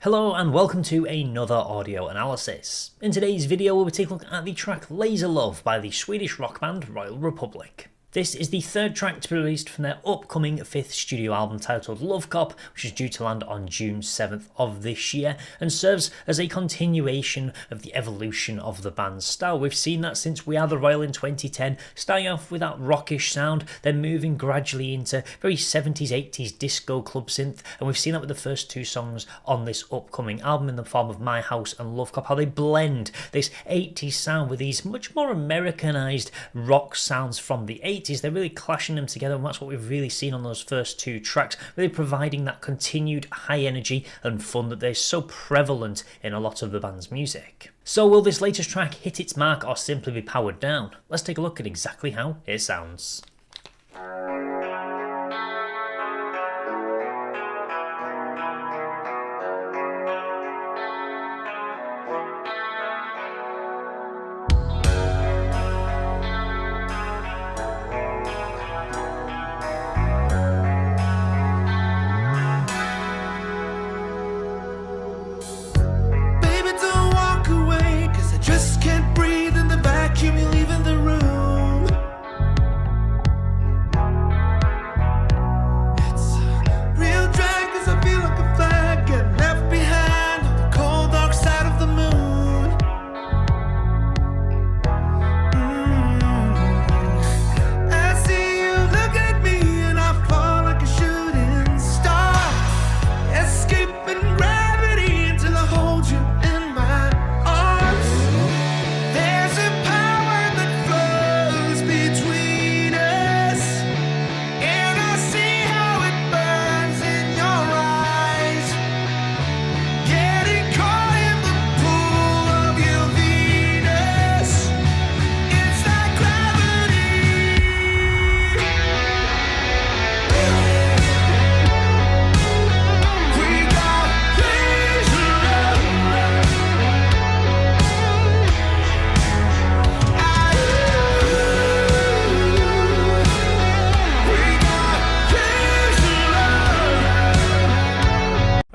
Hello and welcome to another audio analysis. In today's video we'll be taking a look at the track Lazerlove by the Swedish rock band Royal Republic. This is the third track to be released from their upcoming 5th studio album titled LoveCop, which is due to land on June 7th of this year, and serves as a continuation of the evolution of the band's style. We've seen that since We Are The Royal in 2010, starting off with that rockish sound, then moving gradually into very 70s, 80s disco club synth, and we've seen that with the first two songs on this upcoming album in the form of My House and LoveCop, how they blend this 80s sound with these much more Americanized rock sounds from the 80s. They're really clashing them together, and that's what we've really seen on those first two tracks, really providing that continued high energy and fun that is so prevalent in a lot of the band's music. So will this latest track hit its mark or simply be powered down? Let's take a look at exactly how it sounds.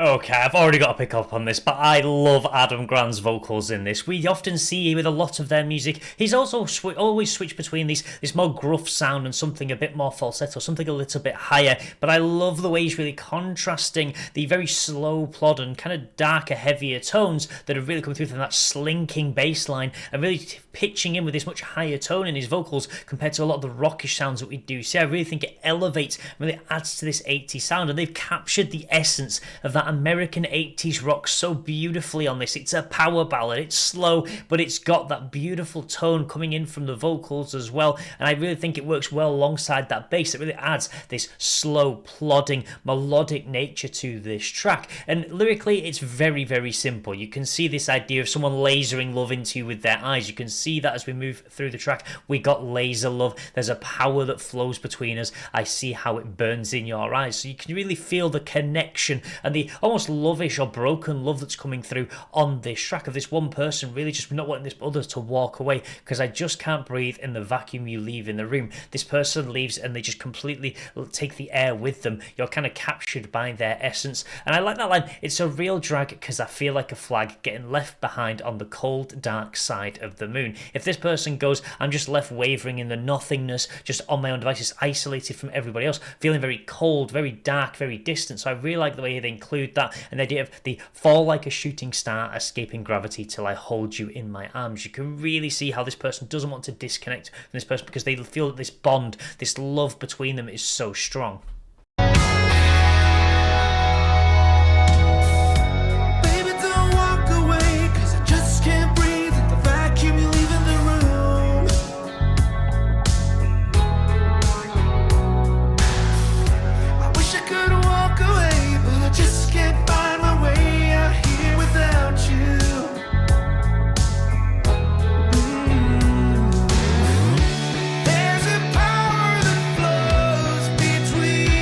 Okay, I've already got to pick up on this, but I love Adam Grant's vocals in this. We often see with a lot of their music, he's also always switched between this more gruff sound and something a bit more falsetto, something a little bit higher, but I love the way he's really contrasting the very slow plod and kind of darker, heavier tones that are really coming through from that slinking bass line and really pitching in with this much higher tone in his vocals compared to a lot of the rockish sounds that we do see. I really think it elevates and really adds to this 80s sound, and they've captured the essence of that American 80s rock so beautifully on this. It's a power ballad, it's slow, but it's got that beautiful tone coming in from the vocals as well, and I really think it works well alongside that bass. It really adds this slow, plodding, melodic nature to this track, and lyrically it's very, very simple. You can see this idea of someone lasering love into you with their eyes. You can see that as we move through the track. We got laser love, there's a power that flows between us, I see how it burns in your eyes. So you can really feel the connection and the almost lovish or broken love that's coming through on this track, of this one person really just not wanting this other to walk away because I just can't breathe in the vacuum you leave in the room. This person leaves and they just completely take the air with them. You're kind of captured by their essence, and I like that line. It's a real drag because I feel like a flag getting left behind on the cold, dark side of the moon. If this person goes, I'm just left wavering in the nothingness, just on my own devices, isolated from everybody else, feeling very cold, very dark, very distant. So I really like the way they include that, and the idea of the fall like a shooting star, escaping gravity till I hold you in my arms. You can really see how this person doesn't want to disconnect from this person because they feel that this bond, this love between them is so strong. There's a power that flows between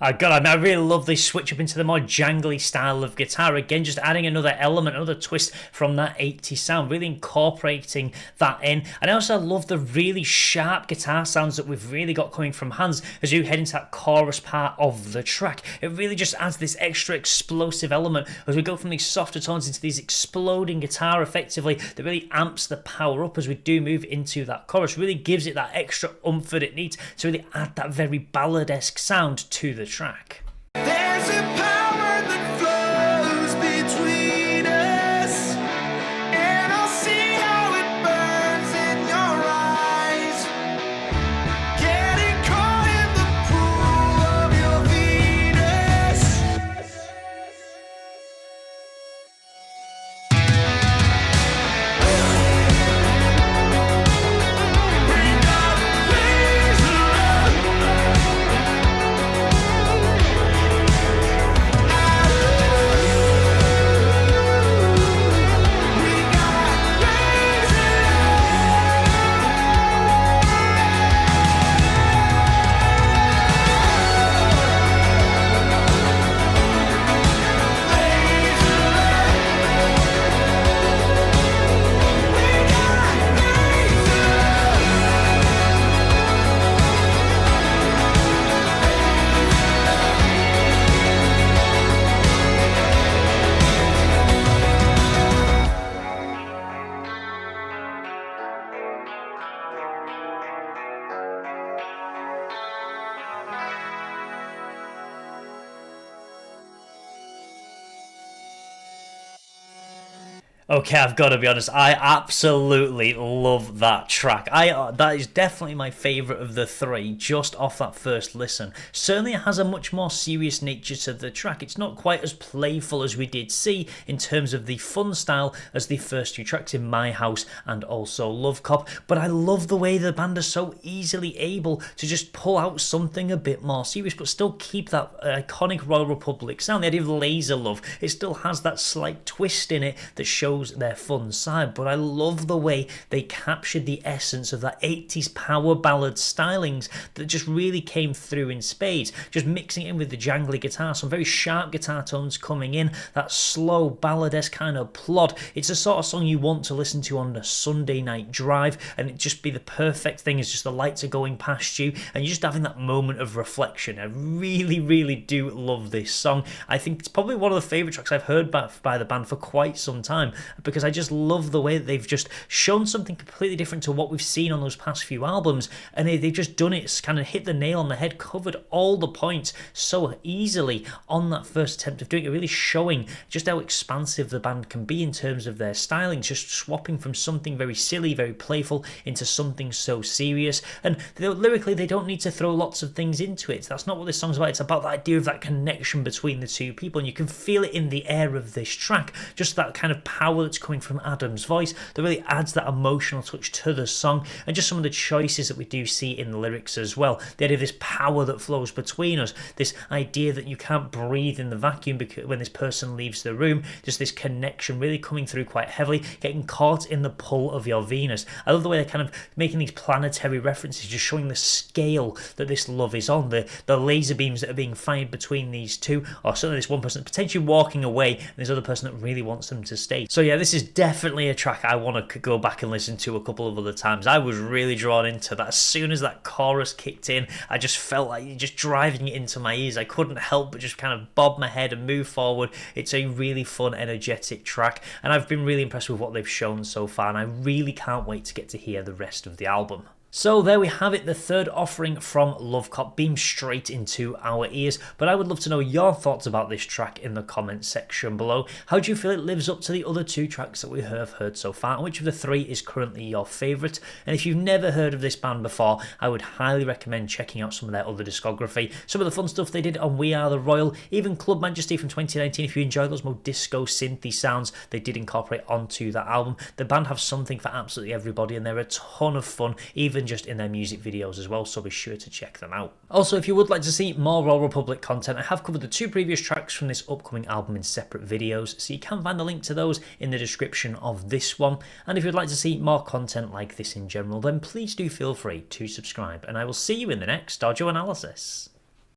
I really love this switch up into the more jangly style of guitar. Again, just adding another element, another twist from that 80s sound, really incorporating that in. And I also love the really sharp guitar sounds that we've really got coming from Hans as you head into that chorus part of the track. It really just adds this extra explosive element as we go from these softer tones into these exploding guitar effectively that really amps the power up as we do move into that chorus. Really gives it that extra oomph that it needs to really add that very ballad-esque sound to the track. There's a power that flows between us, and I'll see how it burns in your eyes. Getting caught in the pool of your Venus. We got Okay, I've got to be honest, I absolutely love that track. That is definitely my favourite of the three, just off that first listen. Certainly it has a much more serious nature to the track. It's not quite as playful as we did see in terms of the fun style as the first two tracks in My House and also LoveCop, but I love the way the band are so easily able to just pull out something a bit more serious, but still keep that iconic Royal Republic sound. The idea of Lazerlove, it still has that slight twist in it that shows their fun side, but I love the way they captured the essence of that 80s power ballad stylings that just really came through in spades, just mixing it in with the jangly guitar, some very sharp guitar tones coming in, that slow ballad-esque kind of plod. It's the sort of song you want to listen to on a Sunday night drive, and it just be the perfect thing as just the lights are going past you and you're just having that moment of reflection. I really do love this song. I think it's probably one of the favourite tracks I've heard by the band for quite some time, because I just love the way that they've just shown something completely different to what we've seen on those past few albums, and they've just done it, it's kind of hit the nail on the head, covered all the points so easily on that first attempt of doing it, really showing just how expansive the band can be in terms of their styling, just swapping from something very silly, very playful into something so serious. And lyrically they don't need to throw lots of things into it. That's not what this song's about. It's about the idea of that connection between the two people, and you can feel it in the air of this track, just that kind of power that's coming from Adam's voice that really adds that emotional touch to the song, and just some of the choices that we do see in the lyrics as well. The idea of this power that flows between us, this idea that you can't breathe in the vacuum because when this person leaves the room, just this connection really coming through quite heavily, getting caught in the pull of your Venus. I love the way they're kind of making these planetary references, just showing the scale that this love is on, the laser beams that are being fired between these two, or certainly this one person potentially walking away and this other person that really wants them to stay. So yeah, this is definitely a track I want to go back and listen to a couple of other times. I was really drawn into that. As soon as that chorus kicked in, I just felt like just driving it into my ears. I couldn't help but just kind of bob my head and move forward. It's a really fun, energetic track, and I've been really impressed with what they've shown so far, and I really can't wait to get to hear the rest of the album. So there we have it, the third offering from LoveCop beamed straight into our ears, but I would love to know your thoughts about this track in the comments section below. How do you feel it lives up to the other two tracks that we have heard so far, and which of the three is currently your favourite? And if you've never heard of this band before, I would highly recommend checking out some of their other discography, some of the fun stuff they did on We Are The Royal, even Club Majesty from 2019. If you enjoy those more disco synthy sounds they did incorporate onto that album, the band have something for absolutely everybody, and they're a ton of fun, even just in their music videos as well, so be sure to check them out. Also, if you would like to see more Royal Republic content, I have covered the two previous tracks from this upcoming album in separate videos, so you can find the link to those in the description of this one. And if you'd like to see more content like this in general, then please do feel free to subscribe, and I will see you in the next audio analysis.